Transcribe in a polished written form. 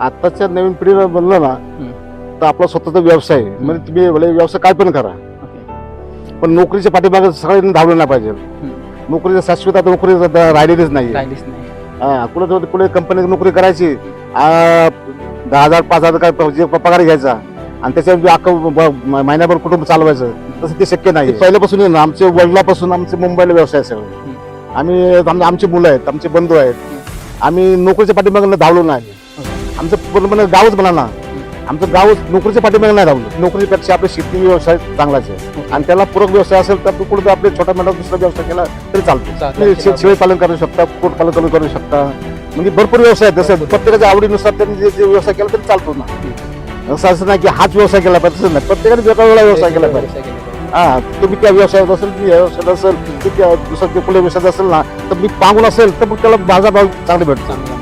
आताच्या नवीन पिढीला बनलं ना तर आपला स्वतःचा व्यवसाय आहे. म्हणजे तुम्ही व्यवसाय काय पण करा, ओके. पण नोकरीच्या पाठीमागे सगळ्यांनी धावलं नाही पाहिजे. नोकरीचं शाश्वत आता नोकरी राहिलेलीच नाही. राहिलीच नाही. कुठे कंपनीत नोकरी करायची, 10,000 5,000 काय पगार घ्यायचा आणि त्याच्या महिन्याभर कुटुंब चालवायचं, तसं ते शक्य नाही. पहिल्यापासून आहे ना, आमच्या वडिलापासून आमचे मुंबईला व्यवसाय सगळे. आमची मुलं आहेत, आमचे बंधू आहेत, आम्ही नोकरीच्या पाठीमागे धावलो नाही. आमचं पूर्णपणे गावच म्हणा ना, आमचं गाव नोकरीच्या पाठीमागे नाही धावलं. नोकरीपेक्षा आपले शेती व्यवसाय चांगलाच आहे आणि त्याला पूरक व्यवसाय असेल तर कुठे आपले छोटा मोठा दुसरा व्यवसाय केला तरी चालतो. शेळी पालन करू शकता, कुक्कुट पालन करू शकता, म्हणजे भरपूर व्यवसाय आहेत. जसं प्रत्येकाच्या आवडीनुसार त्यांनी जे व्यवसाय केला तरी चालतो ना. असं नाही की हाच व्यवसाय केला पाहिजे, तसं नाही. प्रत्येकाने वेगळा व्यवसाय केला पाहिजे. तुम्ही त्या व्यवसायात असेल, व्यवसायात असेल, दुसरा कुठल्या व्यवसायात असेल ना, तर मी पांगून असेल तर मग त्याला बाजारभाव चांगले भेटतो.